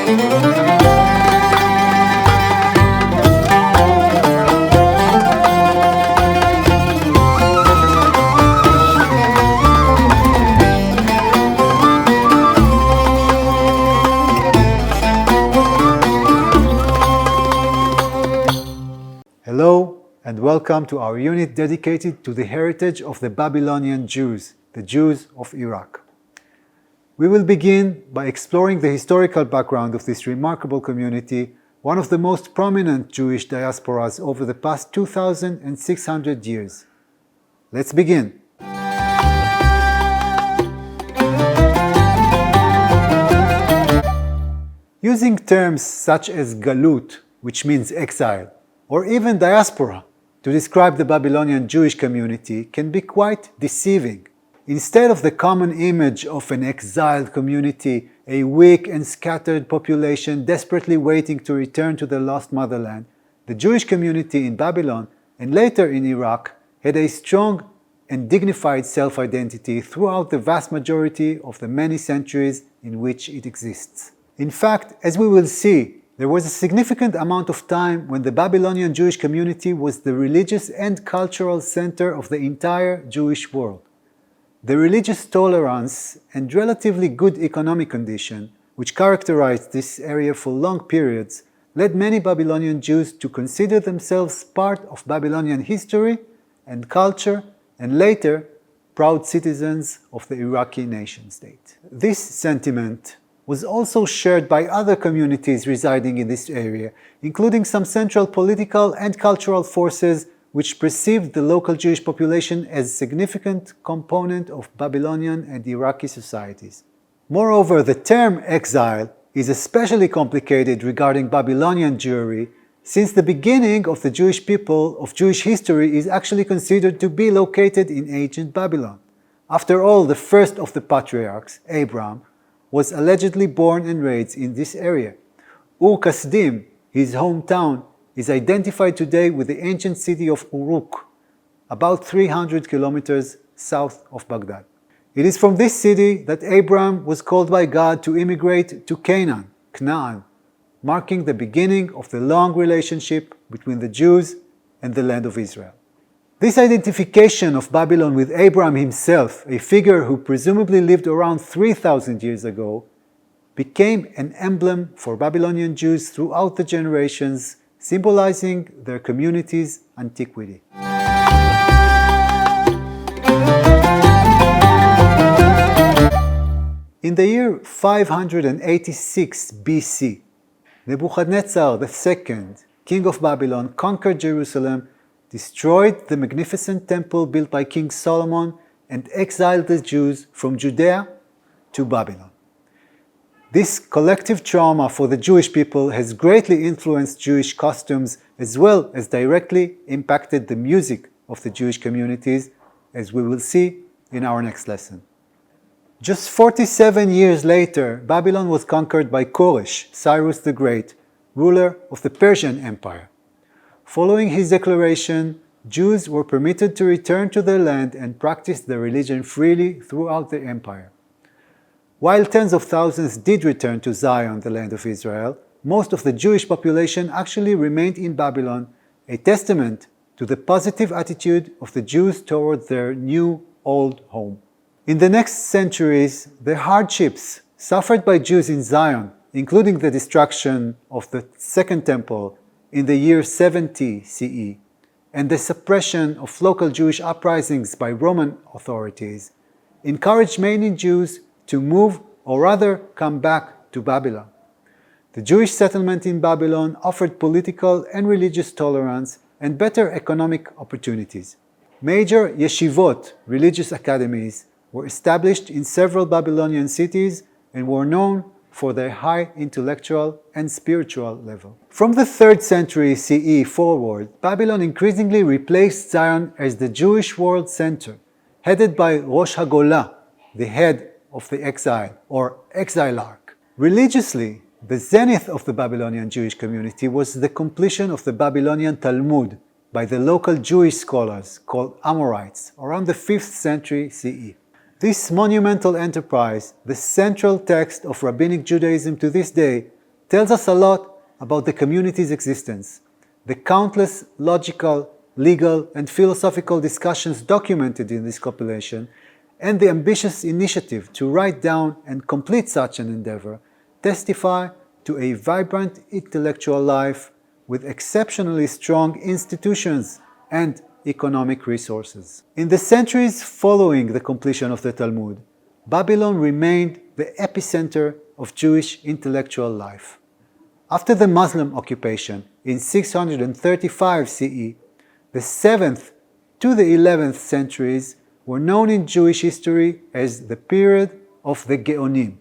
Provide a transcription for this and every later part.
Hello and welcome to our unit dedicated to the heritage of the Babylonian Jews, the Jews of Iraq. We will begin by exploring the historical background of this remarkable community, one of the most prominent Jewish diasporas over the past 2,600 years. Let's begin. Using terms such as galut, which means exile, or even diaspora, to describe the Babylonian Jewish community can be quite deceiving. Instead of the common image of an exiled community, a weak and scattered population desperately waiting to return to their lost motherland, the Jewish community in Babylon and later in Iraq had a strong and dignified self-identity throughout the vast majority of the many centuries in which it exists. In fact, as we will see, there was a significant amount of time when the Babylonian Jewish community was the religious and cultural center of the entire Jewish world. The religious tolerance and relatively good economic condition, which characterized this area for long periods, led many Babylonian Jews to consider themselves part of Babylonian history and culture, and later, proud citizens of the Iraqi nation-state. This sentiment was also shared by other communities residing in this area, including some central political and cultural forces which perceived the local Jewish population as a significant component of Babylonian and Iraqi societies. Moreover, the term exile is especially complicated regarding Babylonian Jewry, since the beginning of the Jewish people of Jewish history is actually considered to be located in ancient Babylon. After all, the first of the patriarchs, Abraham, was allegedly born and raised in this area. Ur Kasdim, his hometown, is identified today with the ancient city of Uruk, about 300 kilometers south of Baghdad. It is from this city that Abraham was called by God to immigrate to Canaan, marking the beginning of the long relationship between the Jews and the land of Israel. This identification of Babylon with Abraham himself, a figure who presumably lived around 3,000 years ago, became an emblem for Babylonian Jews throughout the generations, symbolizing their community's antiquity. In the year 586 BC, Nebuchadnezzar II, king of Babylon, conquered Jerusalem, destroyed the magnificent temple built by King Solomon, and exiled the Jews from Judea to Babylon. This collective trauma for the Jewish people has greatly influenced Jewish costumes as well as directly impacted the music of the Jewish communities, as we will see in our next lesson. Just 47 years later, Babylon was conquered by Koresh, Cyrus the Great, ruler of the Persian Empire. Following his declaration, Jews were permitted to return to their land and practice their religion freely throughout the empire. While tens of thousands did return to Zion, the land of Israel, most of the Jewish population actually remained in Babylon, a testament to the positive attitude of the Jews toward their new old home. In the next centuries, the hardships suffered by Jews in Zion, including the destruction of the Second Temple in the year 70 CE, and the suppression of local Jewish uprisings by Roman authorities, encouraged many Jews to move or rather come back to Babylon. The Jewish settlement in Babylon offered political and religious tolerance and better economic opportunities. Major yeshivot, religious academies, were established in several Babylonian cities and were known for their high intellectual and spiritual level. From the 3rd century CE forward, Babylon increasingly replaced Zion as the Jewish world center, headed by Rosh HaGolah, the head of the exile, or exilarch. Religiously, the zenith of the Babylonian Jewish community was the completion of the Babylonian Talmud by the local Jewish scholars called Amorites around the 5th century CE. This monumental enterprise, the central text of Rabbinic Judaism to this day, tells us a lot about the community's existence, the countless logical, legal, and philosophical discussions documented in this compilation, and the ambitious initiative to write down and complete such an endeavor testify to a vibrant intellectual life with exceptionally strong institutions and economic resources. In the centuries following the completion of the Talmud, Babylon remained the epicenter of Jewish intellectual life. After the Muslim occupation in 635 CE, the 7th to the 11th centuries were known in Jewish history as the period of the Geonim.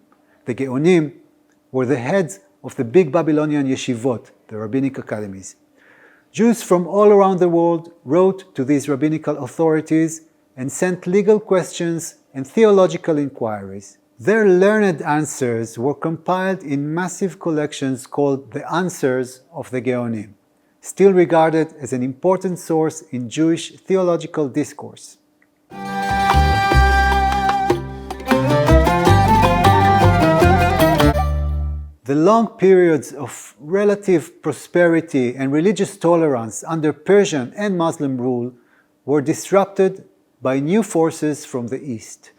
The Geonim were the heads of the big Babylonian yeshivot, the rabbinic academies. Jews from all around the world wrote to these rabbinical authorities and sent legal questions and theological inquiries. Their learned answers were compiled in massive collections called the Answers of the Geonim, still regarded as an important source in Jewish theological discourse. The long periods of relative prosperity and religious tolerance under Persian and Muslim rule were disrupted by new forces from the east.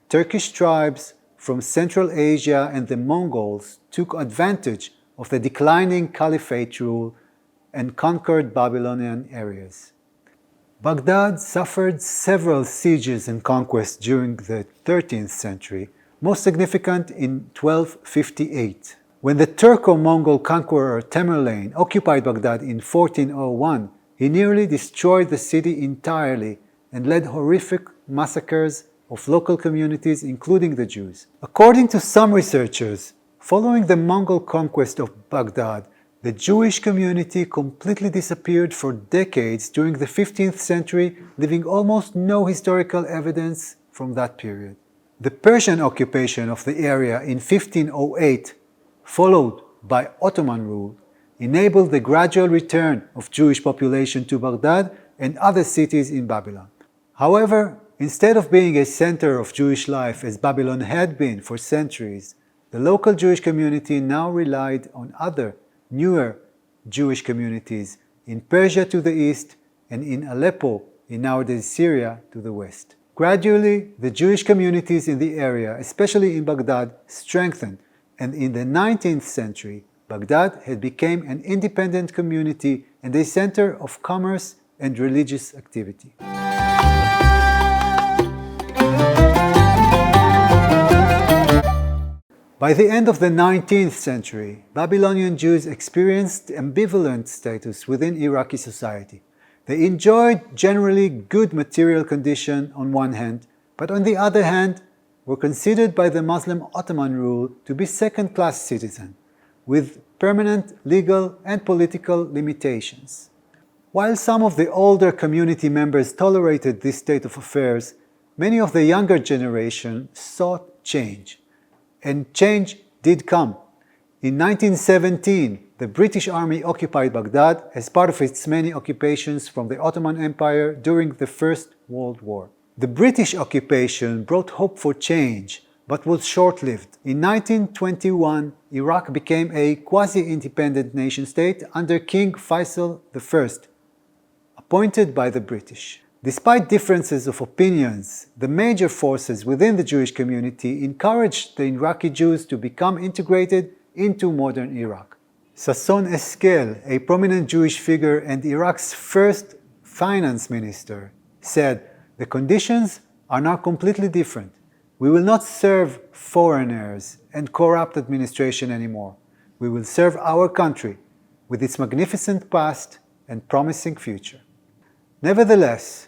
Turkish tribes from Central Asia and the Mongols took advantage of the declining caliphate rule and conquered Babylonian areas. Baghdad suffered several sieges and conquests during the 13th century, most significant in 1258. When the Turco-Mongol conqueror Tamerlane occupied Baghdad in 1401, he nearly destroyed the city entirely and led horrific massacres of local communities, including the Jews. According to some researchers, following the Mongol conquest of Baghdad, the Jewish community completely disappeared for decades during the 15th century, leaving almost no historical evidence from that period. The Persian occupation of the area in 1508, followed by Ottoman rule, enabled the gradual return of Jewish population to Baghdad and other cities in Babylon. However, instead of being a center of Jewish life as Babylon had been for centuries, the local Jewish community now relied on other, newer Jewish communities in Persia to the east and in Aleppo, in nowadays Syria, to the west. Gradually, the Jewish communities in the area, especially in Baghdad, strengthened, and in the 19th century, Baghdad had become an independent community and a center of commerce and religious activity. By the end of the 19th century, Babylonian Jews experienced ambivalent status within Iraqi society. They enjoyed generally good material condition on one hand, but on the other hand, were considered by the Muslim Ottoman rule to be second-class citizens, with permanent legal and political limitations. While some of the older community members tolerated this state of affairs, many of the younger generation sought change. And change did come. In 1917, the British Army occupied Baghdad as part of its many occupations from the Ottoman Empire during the First World War. The British occupation brought hope for change, but was short-lived. In 1921, Iraq became a quasi-independent nation-state under King Faisal I, appointed by the British. Despite differences of opinions, the major forces within the Jewish community encouraged the Iraqi Jews to become integrated into modern Iraq. Sasson Eskel, a prominent Jewish figure and Iraq's first finance minister, said, "The conditions are now completely different. We will not serve foreigners and corrupt administration anymore. We will serve our country with its magnificent past and promising future." Nevertheless,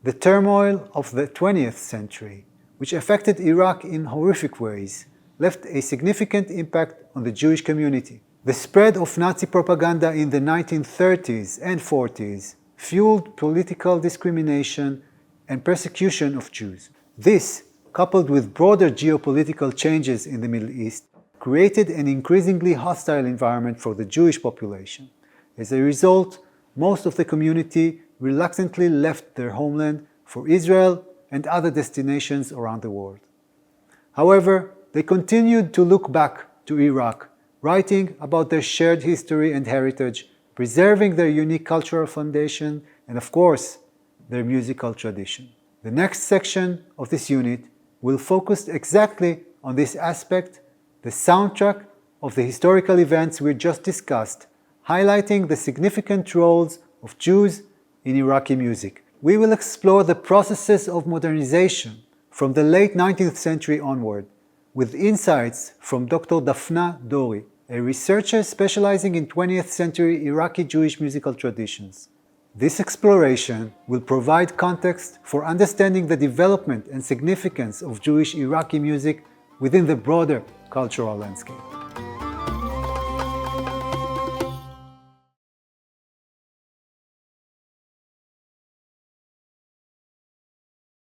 the turmoil of the 20th century, which affected Iraq in horrific ways, left a significant impact on the Jewish community. The spread of Nazi propaganda in the 1930s and 40s fueled political discrimination and persecution of Jews. This, coupled with broader geopolitical changes in the Middle East, created an increasingly hostile environment for the Jewish population. As a result, most of the community reluctantly left their homeland for Israel and other destinations around the world. However, they continued to look back to Iraq writing about their shared history and heritage, preserving their unique cultural foundation, and of course, their musical tradition. The next section of this unit will focus exactly on this aspect, the soundtrack of the historical events we just discussed, highlighting the significant roles of Jews in Iraqi music. We will explore the processes of modernization from the late 19th century onward, with insights from Dr. Dafna Dori, a researcher specializing in 20th century Iraqi Jewish musical traditions. This exploration will provide context for understanding the development and significance of Jewish Iraqi music within the broader cultural landscape.